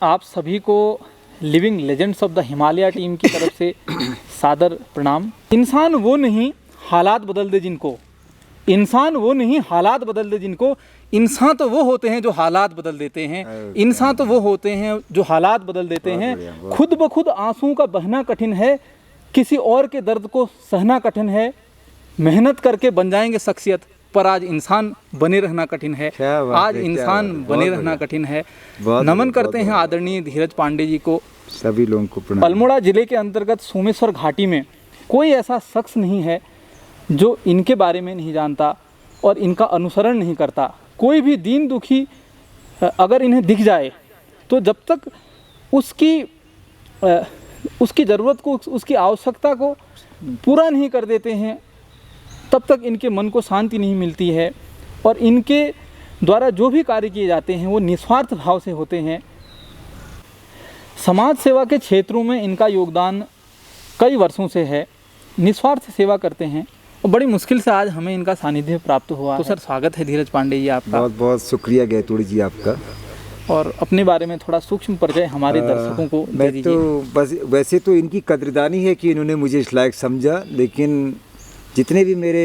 आप सभी को living legends of the Himalaya team की तरफ से सादर प्रणाम। इंसान वो नहीं हालात बदल दे जिनको, इंसान वो नहीं हालात बदल दे जिनको, इंसान तो वो होते हैं जो हालात बदल देते हैं, इंसान तो वो होते हैं जो हालात बदल देते हैं। खुद ब खुद आंसुओं का बहना कठिन है, किसी और के दर्द को सहना कठिन है। मेहनत करके बन जाएंगे शख्सियत, पर आज इंसान बने रहना कठिन है, आज इंसान बने रहना कठिन है। नमन करते हैं आदरणीय धीरज पांडे जी को, सभी लोगों को प्रणाम। अल्मोड़ा जिले के अंतर्गत सोमेश्वर घाटी में कोई ऐसा शख्स नहीं है जो इनके बारे में नहीं जानता और इनका अनुसरण नहीं करता। कोई भी दीन दुखी अगर इन्हें दिख जाए तो जब तक उसकी ज़रूरत को, उसकी आवश्यकता को पूरा नहीं कर देते हैं, तब तक इनके मन को शांति नहीं मिलती है। और इनके द्वारा जो भी कार्य किए जाते हैं वो निस्वार्थ भाव से होते हैं। समाज सेवा के क्षेत्रों में इनका योगदान कई वर्षों से है, निस्वार्थ सेवा करते हैं और बड़ी मुश्किल से आज हमें इनका सानिध्य प्राप्त हुआ। तो सर स्वागत है धीरज पांडे जी आपका। बहुत बहुत शुक्रिया गैतोड़ी जी आपका। और अपने बारे में थोड़ा सूक्ष्म परिचय हमारे दर्शकों को दे दीजिए। तो बस वैसे तो इनकी कदरदानी है कि इन्होंने मुझे इस लायक समझा, लेकिन जितने भी मेरे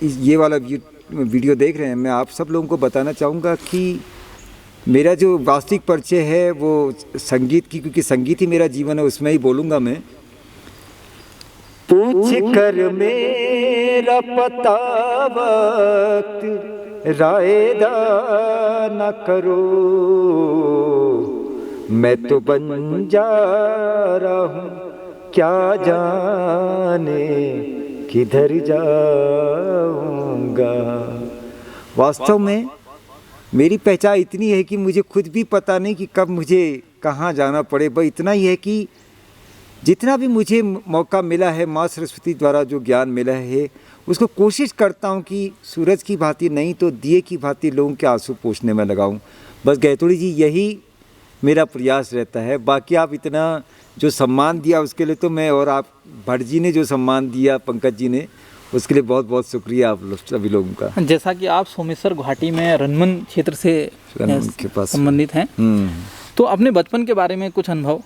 ये वाला वीडियो देख रहे हैं, मैं आप सब लोगों को बताना चाहूँगा कि मेरा जो वास्तविक परिचय है वो संगीत की, क्योंकि संगीत ही मेरा जीवन है, उसमें ही बोलूँगा मैं। पूछ कर मेरा पता वक्त रायदा न करो, मैं तो बन जा रहा हूँ क्या जाने किधर जाऊंगा। वास्तव में मेरी पहचान इतनी है कि मुझे खुद भी पता नहीं कि कब मुझे कहाँ जाना पड़े। बस इतना ही है कि जितना भी मुझे मौका मिला है, माँ सरस्वती द्वारा जो ज्ञान मिला है, उसको कोशिश करता हूँ कि सूरज की भांति नहीं तो दिए की भांति लोगों के आंसू पोंछने में लगाऊँ। बस गैतोड़ी जी यही मेरा प्रयास रहता है। बाकी आप इतना जो सम्मान दिया उसके लिए तो मैं, और आप भट्ट जी ने जो सम्मान दिया, पंकज जी ने, उसके लिए बहुत बहुत शुक्रिया आप सभी लोगों का। जैसा कि आप सोमेश्वर घाटी में रनमन क्षेत्र से संबंधित हैं, तो अपने बचपन के बारे में कुछ अनुभव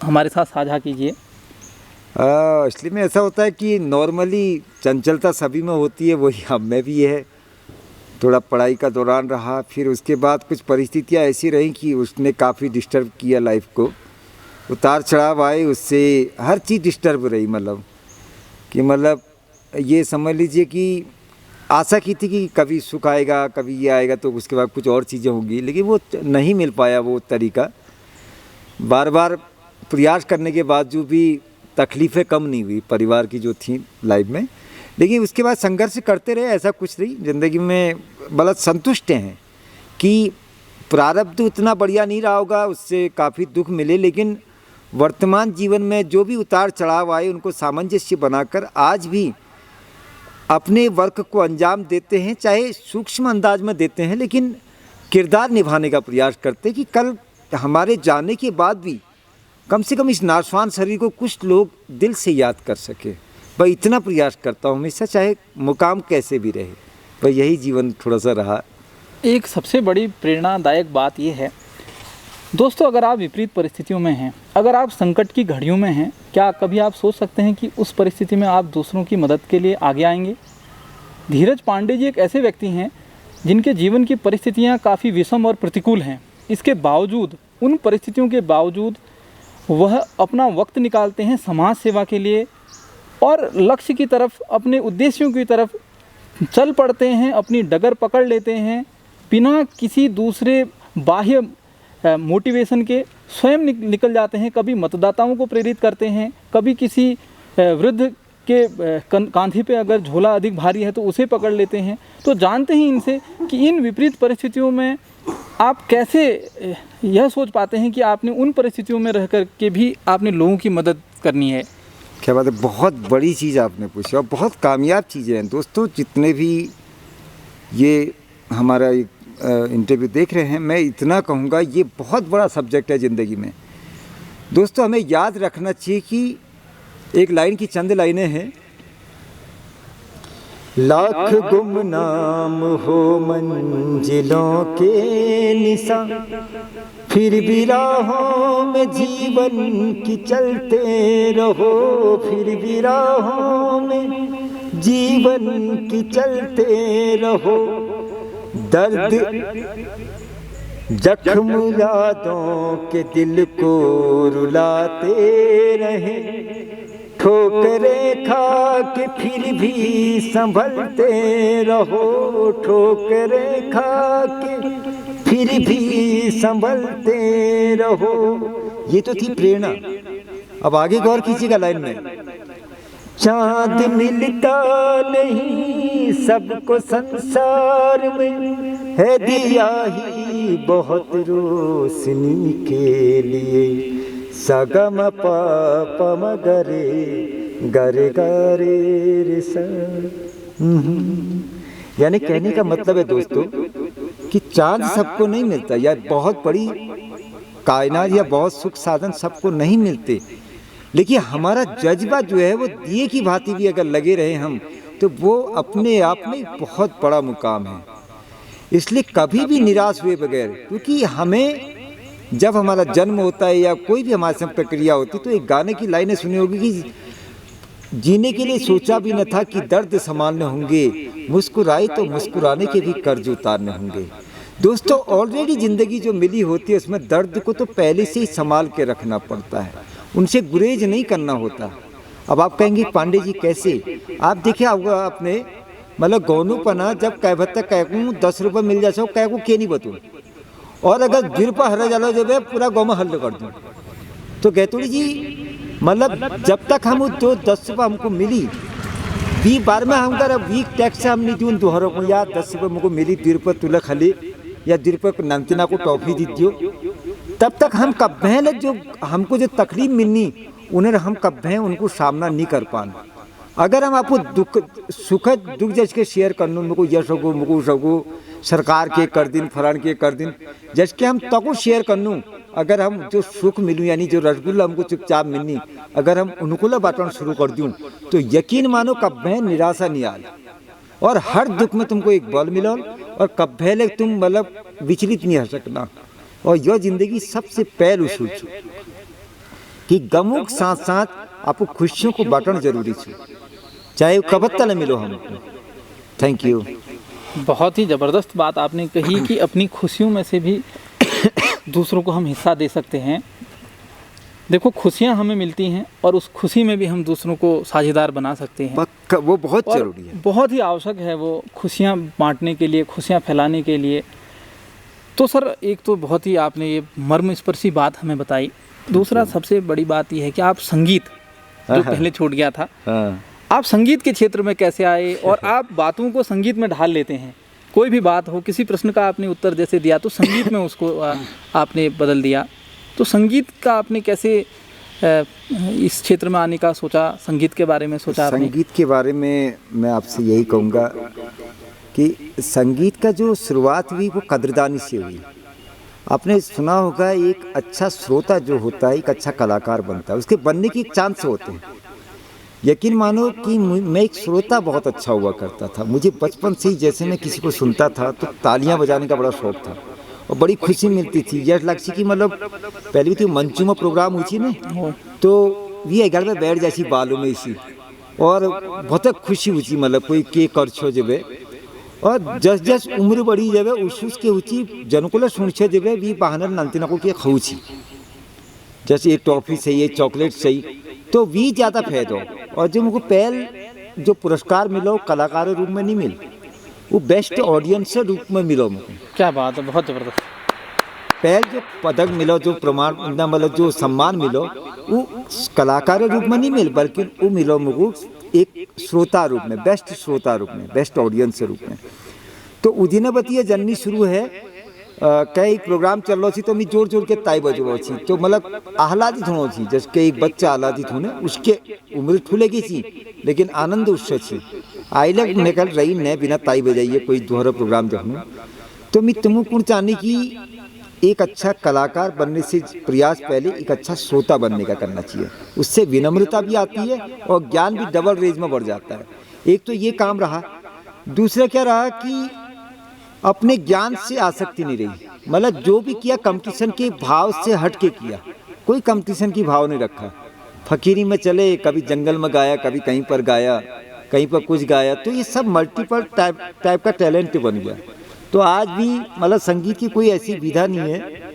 हमारे साथ साझा कीजिए। इसलिए में ऐसा होता है कि नॉर्मली चंचलता सभी में होती है, वही हम में भी है। थोड़ा पढ़ाई का दौरान रहा, फिर उसके बाद कुछ परिस्थितियाँ ऐसी रहीं कि उसने काफ़ी डिस्टर्ब किया लाइफ को, उतार चढ़ाव आए, उससे हर चीज़ डिस्टर्ब रही। मतलब ये समझ लीजिए कि आशा की थी कि कभी सुख आएगा, कभी ये आएगा, तो उसके बाद कुछ और चीज़ें होंगी, लेकिन वो नहीं मिल पाया वो तरीका। बार बार प्रयास करने के बाद जो भी तकलीफ़ें कम नहीं हुई परिवार की जो थी लाइफ में, लेकिन उसके बाद संघर्ष करते रहे। ऐसा कुछ नहीं, ज़िंदगी में बहुत संतुष्ट हैं कि प्रारब्ध उतना बढ़िया नहीं रहा होगा, उससे काफ़ी दुख मिले, लेकिन वर्तमान जीवन में जो भी उतार चढ़ाव आए उनको सामंजस्य बनाकर आज भी अपने वर्क को अंजाम देते हैं। चाहे सूक्ष्म अंदाज में देते हैं, लेकिन किरदार निभाने का प्रयास करते हैं कि कल हमारे जाने के बाद भी कम से कम इस नाशवान शरीर को कुछ लोग दिल से याद कर सके। भाई इतना प्रयास करता हूँ हमेशा, चाहे मुकाम कैसे भी रहे। भाई यही जीवन थोड़ा सा रहा। एक सबसे बड़ी प्रेरणादायक बात यह है दोस्तों, अगर आप विपरीत परिस्थितियों में हैं, अगर आप संकट की घड़ियों में हैं, क्या कभी आप सोच सकते हैं कि उस परिस्थिति में आप दूसरों की मदद के लिए आगे आएंगे? धीरज पांडे जी एक ऐसे व्यक्ति हैं जिनके जीवन की परिस्थितियां काफ़ी विषम और प्रतिकूल हैं। इसके बावजूद, उन परिस्थितियों के बावजूद वह अपना वक्त निकालते हैं समाज सेवा के लिए और लक्ष्य की तरफ, अपने उद्देश्यों की तरफ चल पड़ते हैं, अपनी डगर पकड़ लेते हैं बिना किसी दूसरे बाह्य मोटिवेशन के। स्वयं निकल जाते हैं, कभी मतदाताओं को प्रेरित करते हैं, कभी किसी वृद्ध के कांधे पे अगर झोला अधिक भारी है तो उसे पकड़ लेते हैं। तो जानते ही इनसे कि इन विपरीत परिस्थितियों में आप कैसे यह सोच पाते हैं कि आपने उन परिस्थितियों में रह कर के भी आपने लोगों की मदद करनी है। क्या बात है, बहुत बड़ी चीज़ आपने पूछी और बहुत कामयाब चीज़ें हैं दोस्तों। जितने भी ये हमारा इंटरव्यू देख रहे हैं, मैं इतना कहूँगा ये बहुत बड़ा सब्जेक्ट है ज़िंदगी में। दोस्तों हमें याद रखना चाहिए कि एक लाइन की चंद लाइनें हैं। लाख गुमनाम हो मंजिलों के निशान, फिर भी राहों में जीवन की चलते रहो, फिर भी राहों में जीवन की चलते रहो। दर्द जख्म यादों के दिल को रुलाते रहे, ठोकरें खा के फिर भी संभलते रहो, ठोकरें खा के फिर भी संभलते रहो। ये तो थी प्रेरणा। अब आगे गौर कीजिएगा लाइन में, चांद मिलता नहीं सबको संसार में, है दिया ही बहुत रोशनी के लिए, सगम पम गरे गरे गरे रे सा। यानी कहने का मतलब है दोस्तों कि चांद सबको नहीं मिलता, या बहुत बड़ी कायनात या बहुत सुख साधन सबको नहीं मिलते, लेकिन हमारा जज्बा जो है वो दिए की भांति भी अगर लगे रहे हम, तो वो अपने आप में बहुत बड़ा मुकाम है। इसलिए कभी भी निराश हुए बगैर, क्योंकि हमें जब हमारा जन्म होता है या कोई भी हमारे साथ प्रक्रिया होती है, तो एक गाने की लाइनें सुनी होगी कि जीने के लिए सोचा भी न था कि दर्द संभालने होंगे, मुस्कुराए तो मुस्कुराने के भी कर्ज उतारने होंगे। दोस्तों, ऑलरेडी ज़िंदगी जो मिली होती है उसमें दर्द को तो पहले से ही संभाल के रखना पड़ता है, उनसे गुरेज नहीं करना होता। अब आप कहेंगे पांडे जी कैसे? आप देखिए होगा आपने, मतलब गौनू पना जब कहवत तक कहूँ 10 रुपये मिल जाए कह को के नहीं बतूँ, और अगर गिर पर हरा जाला जब है पूरा गाँव में हल्ला कर दूँ, तो कहतुड़ी जी मतलब जब तक हम जो 10 रुपये हमको मिली, 20 बार में हम कर वीक टैक्स से हम नहीं दूँ दोहरों को, या 10 रुपये मुझको मिली, 2 रुपये तुला खाली या 2 रुपये नमकीना को टॉफी दी दियो, तब तक हम कब हैं जो हमको जो तकलीफ मिलनी उन्हें हम कब हैं उनको सामना नहीं कर पाना। अगर हम आपको दुख सुखद दुख जज के शेयर करना, मुझको यश हो मुझको सको सरकार के कर दिन फलान के कर दिन जज के हम तको शेयर करनू, अगर हम जो सुख मिलूँ यानी जो रसगुल्ला हमको चुपचाप मिलनी, अगर हम उनको बांटना शुरू कर दूँ, तो यकीन मानो कब हैं निराशा नहीं आल, और हर दुख में तुमको एक बल मिलो, और कब भले तुम मतलब विचलित नहीं हो सकना। और यह जिंदगी सबसे पहले सोचो कि गमों के साथ साथ आपको खुशियों को बांटना जरूरी है, चाहे कबत्ता न मिलो हमको। Thank you. बहुत ही ज़बरदस्त बात आपने कही कि अपनी खुशियों में से भी दूसरों को हम हिस्सा दे सकते हैं। देखो, खुशियाँ हमें मिलती हैं और उस खुशी में भी हम दूसरों को साझेदार बना सकते हैं। वो बहुत ज़रूरी है, बहुत ही आवश्यक है वो खुशियाँ बांटने के लिए, खुशियाँ फैलाने के लिए। तो सर, एक तो बहुत ही आपने ये मर्मस्पर्शी बात हमें बताई। दूसरा सबसे बड़ी बात यह है कि आप संगीत जो पहले छूट गया था, आप संगीत के क्षेत्र में कैसे आए, और आप बातों को संगीत में ढाल लेते हैं। कोई भी बात हो, किसी प्रश्न का आपने उत्तर जैसे दिया तो संगीत में उसको आपने बदल दिया। तो संगीत का आपने कैसे इस क्षेत्र में आने का सोचा, संगीत के बारे में सोचा आपने? संगीत के बारे में मैं आपसे यही कहूँगा कि संगीत का जो शुरुआत हुई वो कद्रदानी से हुई। आपने सुना होगा एक अच्छा श्रोता जो होता है एक अच्छा कलाकार बनता है, उसके बनने की एक चांस होते हैं। यकीन मानो कि मैं एक श्रोता बहुत अच्छा हुआ करता था। मुझे बचपन से ही जैसे मैं किसी को सुनता था तो तालियां बजाने का बड़ा शौक था और बड़ी खुशी मिलती थी। यह लक्ष्य की मतलब पहले भी तो मंचू में प्रोग्राम हुई थी ना, तो ये घर में बैठ जाती बालों में इसी, और बहुत खुशी हुई मतलब कोई के कर छो जब, और जस जस उम्र बड़ी जब उसके ऊँची जनकुल सुनछे जब भी बहाना नंतना को के खऊची, जैसे ये टॉफ़ी सही है, चॉकलेट सही, तो भी ज़्यादा फायदा हो। और जो मुझको पहल जो पुरस्कार मिलो कलाकार रूप में नहीं मिल, वो बेस्ट ऑडियंस रूप में मिलो मुझको। क्या बात है, बहुत ज़बरदस्त। पहल जो पदक मिलो, जो प्रमाण मतलब जो सम्मान मिलो, वो कलाकार रूप में नहीं मिल, बल्कि वो मिलो मुझको एक श्रोता रूप में, बेस्ट श्रोता रूप में, बेस्ट ऑडियंस रूप में। तो उदिन बतिया जर्नी शुरू है। कई प्रोग्राम चल रहा थी तो मैं जोर जोर के ताई बजवा थी, तो मतलब आह्लादित होना थी, जैसे एक बच्चा आह्लादित होने, उसके उम्र ठुलेगी थी लेकिन आनंद उससे थी। आई लग निकल रही न बिना ताई बजाइए कोई दोहरा प्रोग्राम देखूँ, तो मैं तुमको चाहने की एक अच्छा कलाकार बनने से प्रयास पहले एक अच्छा श्रोता बनने का करना चाहिए। उससे विनम्रता भी आती है और ज्ञान भी डबल रेंज में बढ़ जाता है। एक तो ये काम रहा। दूसरा क्या रहा कि अपने ज्ञान से आसक्ति नहीं रही। मतलब जो भी किया कंपटीशन के भाव से हट के किया, कोई कंपटीशन की भाव नहीं रखा। फकीरी में चले, कभी जंगल में गाया, कभी कहीं पर गाया, कहीं पर कुछ गाया, तो ये सब मल्टीपल टाइप का टैलेंट बन गया। तो आज भी मतलब संगीत की कोई ऐसी विधा नहीं है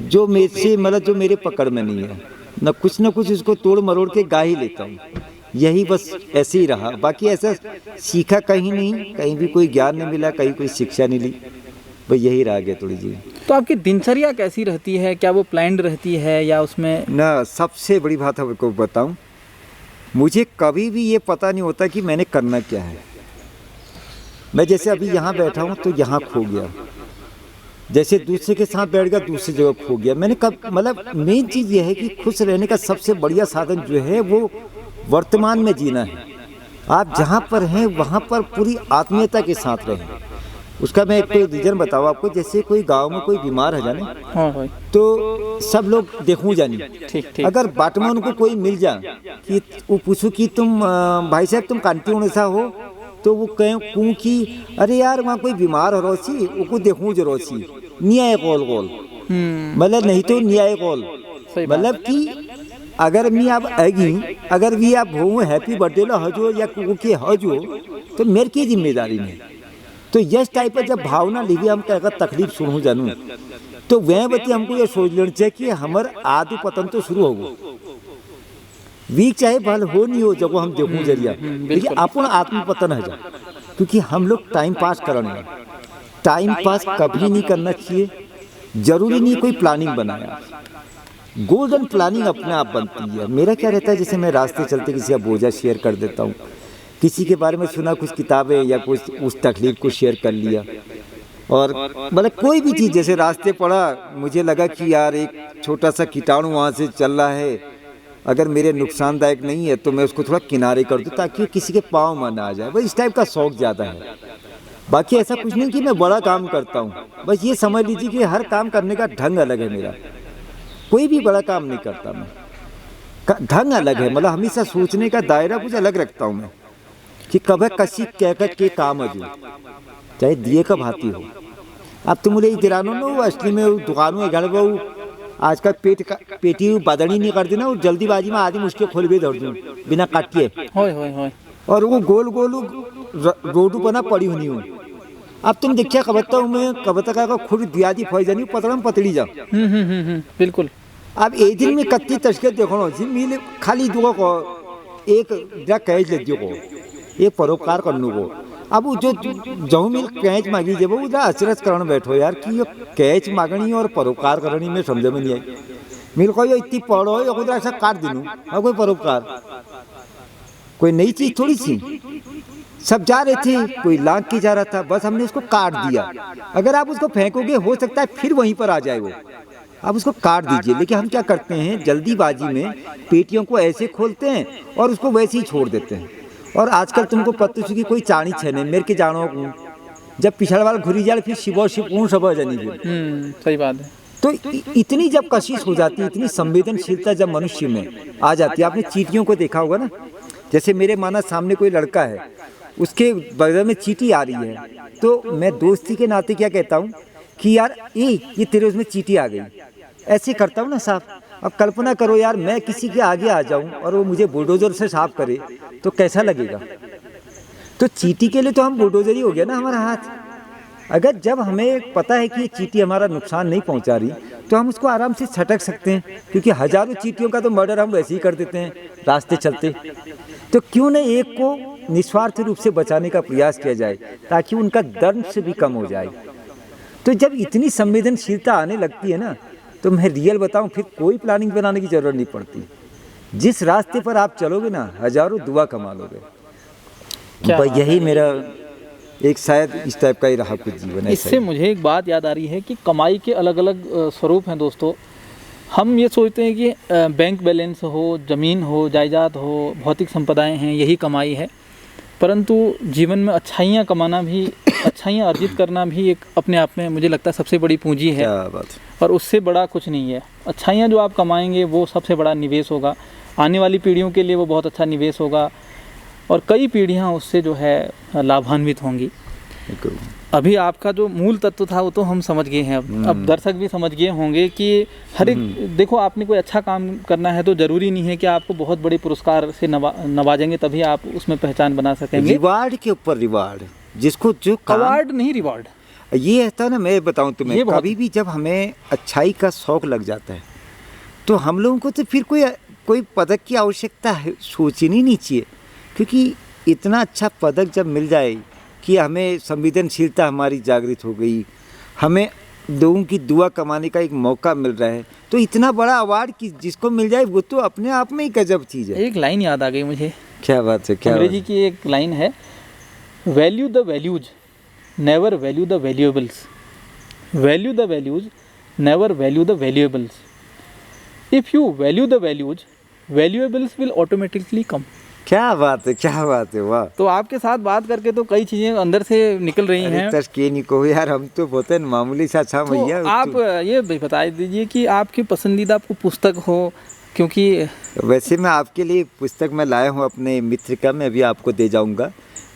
जो मेरे से मतलब जो मेरे पकड़ में नहीं है, न कुछ उसको तोड़ मरोड़ के गा ही लेता हूँ। यही बस ऐसे ही रहा, बाकी ऐसा सीखा कहीं नहीं, कहीं भी कोई ज्ञान नहीं मिला, कहीं कोई शिक्षा नहीं ली, बस यही रह गया थोड़ी जी। तो आपकी दिनचर्या कैसी रहती है, क्या वो प्लान्ड रहती है या उसमें? ना, सबसे बड़ी बात आपको बताऊं, मुझे कभी भी ये पता नहीं होता कि मैंने करना क्या है। मैं जैसे अभी यहाँ बैठा हूँ तो यहाँ खो गया, जैसे दूसरे के साथ बैठ गया दूसरी जगह खो गया। मैंने कब मतलब मेन चीज़ ये है कि खुश रहने का सबसे बढ़िया साधन जो है वो वर्तमान में जीना है। आप जहाँ पर हैं वहाँ पर पूरी आत्मीयता के साथ रहें। उसका मैं एक कोई रीजन बताऊँ आपको, जैसे कोई गांव में कोई बीमार है जाने, हाँ तो सब लोग देखूँ जानी, ठीक। अगर बाट में उनको कोई मिल जा कि वो पूछो कि तुम भाई साहब तुम कांटी सा हो, तो वो कहूँ कि अरे यार वहाँ कोई बीमार हो रोसी, वो देखूँ जो रोसी न्याय गोल गोल, मतलब नहीं तो न्याय गोल, मतलब कि अगर मैं आप आएगी, अगर भी आप हो हैप्पी बर्थडे ला हजो या के हजो, तो मेरे की जिम्मेदारी नहीं। तो यस टाइप जब भावना लीजिए हम क्या तकलीफ सुनूँ जानूँ, तो वह बच्चे हमको ये सोच लेना चाहिए कि हमारे आदि पतन तो शुरू होगा, वीक चाहे भल हो नहीं हो, जब हम देखूँ जरिया, लेकिन अपन आत्म पतन है जा, क्योंकि हम लोग टाइम पास करने, टाइम पास कभी नहीं करना चाहिए। जरूरी नहीं कोई प्लानिंग बनाया, गोल्डन प्लानिंग अपने आप बनती है। मेरा क्या रहता है, जैसे मैं रास्ते चलते किसी का बोझा शेयर कर देता हूँ, किसी के बारे में सुना कुछ किताबें या कुछ उस तकलीफ को शेयर कर लिया, और मतलब कोई भी चीज़ जैसे रास्ते पड़ा, मुझे लगा कि यार एक छोटा सा कीटाणु वहाँ से चल रहा है, अगर मेरे नुकसानदायक नहीं है तो मैं उसको थोड़ा किनारे कर दूँ ताकि किसी के पाँव में ना आ जाए। बस इस टाइप का शौक ज़्यादा है, बाकी ऐसा कुछ नहीं कि मैं बड़ा काम करता हूँ। बस ये समझ लीजिए कि हर काम करने का ढंग अलग है मेरा, कोई भी बड़ा काम नहीं करता मैं, ढंग अलग है, मतलब हमेशा सोचने का दायरा कुछ अलग रखता हूँ मैं, कि कभी कसी कहकर के काम अजू चाहे दिए का भाती हो। अब तो मुझे दिरानो ना असली में दुकानों में घर बहु आज का पेटी बदड़ी नहीं कर देना, जल्दीबाजी में आदमी मुश्किल खोल भी दौड़ दूँ बिना काटिए, और वो गोल गोल रोडू पर ना पड़ी होनी हूँ। अब तुम देखिए कबत्ता हूँ मैं, कबत्ता का खुद दिया दी फौज जानी पतड़ा में पतड़ी जा, बिल्कुल। अब एक दिन में कत्ती तस्कर देखो जी मिल खाली दुआ को एक कैच लेती को, एक परोपकार करने को। अब वो जो जहू मिल कैच मांगी जब वो अचरज करने बैठो यार कि ये कैच मांगनी और परोपकार करनी में समझ में नहीं आई। मिल को ये इतनी पढ़ो या खुद ऐसा काट दिनूँ, और कोई परोपकार कोई नई चीज़ थोड़ी सी, सब जा रहे थे, कोई लांग के जा रहा था, बस हमने उसको काट दिया। अगर आप उसको फेंकोगे हो सकता है फिर वहीं पर आ जाए वो, आप उसको काट दीजिए। लेकिन हम क्या करते हैं, जल्दीबाजी में पेटियों को ऐसे खोलते हैं और उसको वैसे ही छोड़ देते हैं। और आजकल तुमको पता चुकी कोई चाणी छेने मेरे के जानो जब पिछड़ वाला घुरी जाए फिर शिवो शिवपूर्ण सब जानी फिर। सही बात है। तो इतनी जब कशिश हो जाती है, इतनी संवेदनशीलता जब मनुष्य में आ जाती है। आपने चींटियों को देखा होगा ना, जैसे मेरे माना सामने कोई लड़का है, उसके बगल में चींटी आ रही है, तो मैं दोस्ती के नाते क्या कहता हूँ कि यार ये तेरे उसमें चींटी आ गई, ऐसे करता हूँ ना साफ। अब कल्पना करो यार मैं किसी के आगे आ जाऊं और वो मुझे बुलडोजर से साफ करे तो कैसा लगेगा। तो चींटी के लिए तो हम बुलडोजर ही हो गया ना हमारा हाथ। अगर जब हमें पता है कि ये चींटी हमारा नुकसान नहीं पहुंचा रही तो हम उसको आराम से छटक सकते हैं, क्योंकि हजारों चींटियों का तो मर्डर हम वैसे ही कर देते हैं रास्ते चलते। तो क्यों न एक को निस्वार्थ रूप से बचाने का प्रयास किया जाए ताकि उनका दर्द से भी कम हो जाए। तो जब इतनी संवेदनशीलता आने लगती है ना, तो मैं रियल बताऊं फिर कोई प्लानिंग बनाने की ज़रूरत नहीं पड़ती। जिस रास्ते पर आप चलोगे ना, हजारों दुआ कमा लोगे। यही मेरा एक शायद इस टाइप का ही रहा कुछ जीवन है। इससे मुझे एक बात याद आ रही है कि कमाई के अलग अलग स्वरूप हैं दोस्तों। हम ये सोचते हैं कि बैंक बैलेंस हो, ज़मीन हो, जायदाद हो, भौतिक संपदाएं हैं, यही कमाई है। परंतु जीवन में अच्छाइयाँ कमाना भी, अच्छाइयाँ अर्जित करना भी एक अपने आप में मुझे लगता है सबसे बड़ी पूंजी है। क्या बात। और उससे बड़ा कुछ नहीं है। अच्छाइयाँ जो आप कमाएंगे वो सबसे बड़ा निवेश होगा, आने वाली पीढ़ियों के लिए वो बहुत अच्छा निवेश होगा और कई पीढ़ियाँ उससे जो है लाभान्वित होंगी। अभी आपका जो मूल तत्व था वो तो हम समझ गए हैं। अब दर्शक भी समझ गए होंगे कि हर एक, देखो आपने कोई अच्छा काम करना है तो ज़रूरी नहीं है कि आपको बहुत बड़े पुरस्कार से नवाजेंगे तभी आप उसमें पहचान बना सकेंगे। रिवार्ड के ऊपर रिवार्ड, जिसको जो अवार्ड नहीं रिवार्ड। ये है ना, मैं बताऊं तुम्हें, कभी भी जब हमें अच्छाई का शौक लग जाता है तो हम लोगों को तो फिर कोई पदक की आवश्यकता है सोचनी नहीं चाहिए, क्योंकि इतना अच्छा पदक जब मिल जाए कि हमें संवेदनशीलता हमारी जागृत हो गई, हमें लोगों की दुआ कमाने का एक मौका मिल रहा है, तो इतना बड़ा अवार्ड कि जिसको मिल जाए वो तो अपने आप में ही गजब चीज़ है। एक लाइन याद आ गई मुझे। क्या बात है? क्या अंग्रेजी की एक लाइन है, value the values, never value the valuables, value the values, never value the valuables, if you value the values, valuables will automatically come. क्या बात है, क्या बात है, वाह। तो आपके साथ बात करके तो कई चीज़ें अंदर से निकल रही हैं। तस्के नहीं कहो यार, हम तो बहुत मामूली सा अच्छा भैया। तो आप ये बता दीजिए कि आपकी पसंदीदा आपको पुस्तक हो, क्योंकि वैसे मैं आपके लिए पुस्तक मैं लाया हूँ अपने मित्र का, मैं अभी आपको दे जाऊँगा।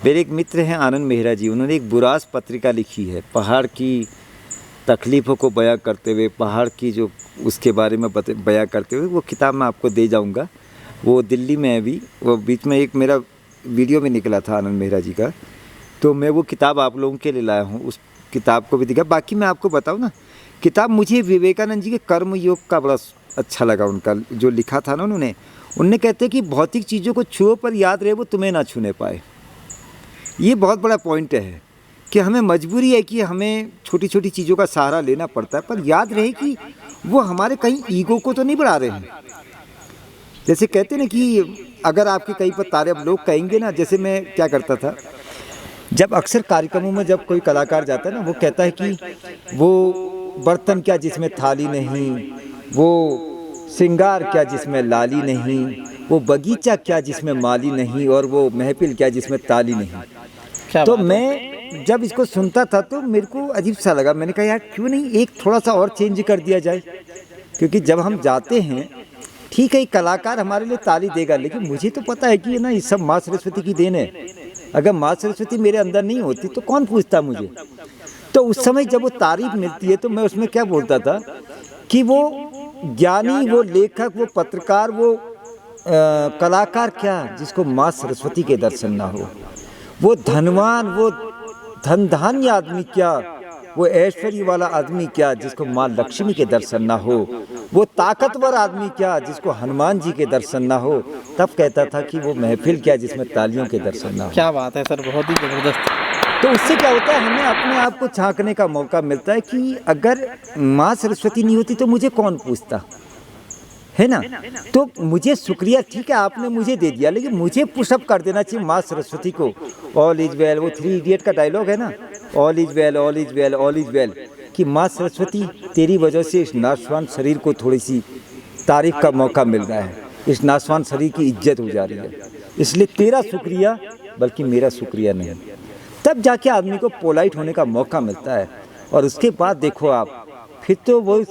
मेरे एक मित्र हैं आनंद मेहरा जी, उन्होंने एक बुरास पत्रिका लिखी है, पहाड़ की तकलीफ़ों को बयां करते हुए, पहाड़ की जो उसके बारे में बयां करते हुए, वो किताब मैं आपको दे जाऊँगा। वो दिल्ली में है अभी, वो बीच में एक मेरा वीडियो में निकला था आनंद मेहरा जी का, तो मैं वो किताब आप लोगों के लिए लाया हूँ, उस किताब को भी दिखा। बाकी मैं आपको बताऊँ ना, किताब मुझे विवेकानंद जी के कर्म योग का बड़ा अच्छा लगा, उनका जो लिखा था ना उन्होंने कहते हैं कि भौतिक चीज़ों को छुओ पर याद रहे वो तुम्हें ना छूने पाए। ये बहुत बड़ा पॉइंट है कि हमें मजबूरी है कि हमें छोटी छोटी चीज़ों का सहारा लेना पड़ता है, पर याद रहे कि वो हमारे कहीं ईगो को तो नहीं बढ़ा रहे हैं। जैसे कहते हैं ना कि अगर आपके कहीं पर तारीफ लोग कहेंगे ना, जैसे मैं क्या करता था, जब अक्सर कार्यक्रमों में जब कोई कलाकार जाता है ना, वो कहता है कि वो बर्तन क्या जिसमें थाली नहीं, वो श्रृंगार क्या जिसमें लाली नहीं, वो बगीचा क्या जिसमें माली नहीं, और वो महफिल क्या जिसमें ताली नहीं। तो मैं जब इसको सुनता था तो मेरे को अजीब सा लगा। मैंने कहा यार क्यों नहीं एक थोड़ा सा और चेंज कर दिया जाए, क्योंकि जब हम जाते हैं, ठीक है कलाकार हमारे लिए ताली देगा, लेकिन मुझे तो पता है कि ये ना ये सब माँ सरस्वती की देन है। अगर माँ सरस्वती मेरे अंदर नहीं होती तो कौन पूछता मुझे। तो उस समय जब वो तारीफ मिलती है तो मैं उसमें क्या बोलता था कि वो ज्ञानी, वो लेखक, वो पत्रकार, वो कलाकार क्या जिसको माँ सरस्वती के दर्शन ना हो, वो धनवान, वो धनधान्य आदमी क्या, वो ऐश्वर्य वाला आदमी क्या जिसको माँ लक्ष्मी के दर्शन ना हो, वो ताकतवर आदमी क्या जिसको हनुमान जी के दर्शन ना हो। तब कहता था कि वो महफिल क्या जिसमें तालियों के दर्शन ना हो। क्या बात है सर, बहुत ही ज़बरदस्त। तो उससे क्या होता है, हमें अपने आप को झांकने का मौका मिलता है कि अगर माँ सरस्वती नहीं होती तो मुझे कौन पूछता, है ना। तो मुझे शुक्रिया, ठीक है आपने मुझे दे दिया, लेकिन मुझे पुशअप कर देना चाहिए माँ सरस्वती को। ऑल इज वेल, वो 3 इडियट का डायलॉग है ना, all is well, all is well, all is well, कि माँ सरस्वती तेरी वजह से इस नाशवान शरीर को थोड़ी सी तारीफ का मौका मिल रहा है, इस नाशवान शरीर की इज्जत हो जा रही है, इसलिए तेरा शुक्रिया बल्कि मेरा शुक्रिया नहीं। तब जाके आदमी को पोलाइट होने का मौका मिलता है। और उसके बाद देखो आप, फिर तो वो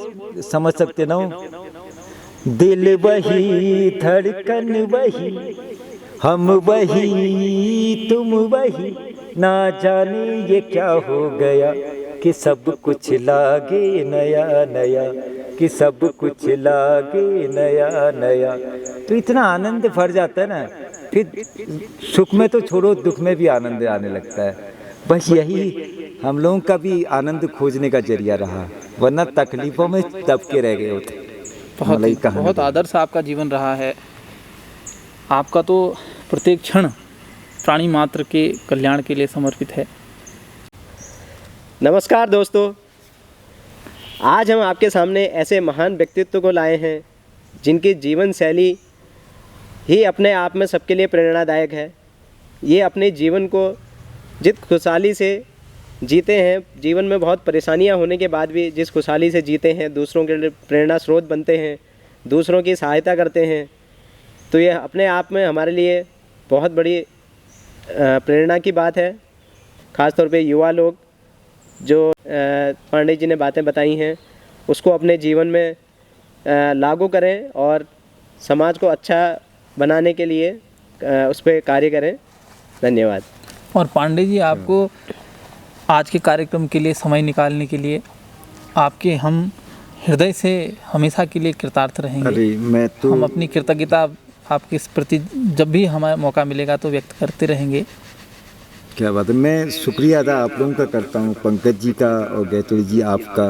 समझ सकते ना हो, दिल वही धड़कन वही, हम वही तुम वही, ना जाने ये क्या हो गया कि सब कुछ लागे नया नया, कि सब कुछ लागे नया नया। तो इतना आनंद भर जाता है ना, फिर सुख में तो छोड़ो, दुख में भी आनंद आने लगता है। बस यही हम लोगों का भी आनंद खोजने का जरिया रहा, वरना तकलीफ़ों में दब के रह गए होते। बहुत आदर्श आपका जीवन रहा है। आपका तो प्रत्येक क्षण प्राणी मात्र के कल्याण के लिए समर्पित है। नमस्कार दोस्तों, आज हम आपके सामने ऐसे महान व्यक्तित्व को लाए हैं जिनकी जीवन शैली ही अपने आप में सबके लिए प्रेरणादायक है। ये अपने जीवन को जिस खुशहाली से जीते हैं, जीवन में बहुत परेशानियां होने के बाद भी जिस खुशहाली से जीते हैं, दूसरों के लिए प्रेरणा स्रोत बनते हैं, दूसरों की सहायता करते हैं, तो ये अपने आप में हमारे लिए बहुत बड़ी प्रेरणा की बात है। ख़ासतौर पे युवा लोग जो पांडे जी ने बातें बताई हैं उसको अपने जीवन में लागू करें और समाज को अच्छा बनाने के लिए उस पर कार्य करें। धन्यवाद। और पांडे जी, आपको आज के कार्यक्रम के लिए समय निकालने के लिए आपके हम हृदय से हमेशा के लिए कृतार्थ रहेंगे। अरे मैं तो हम अपनी कृतज्ञता आपके इस प्रति जब भी हमें मौका मिलेगा तो व्यक्त करते रहेंगे। क्या बात है, मैं शुक्रिया अदा आप लोगों का करता हूँ, पंकज जी का और गैतुल जी आपका।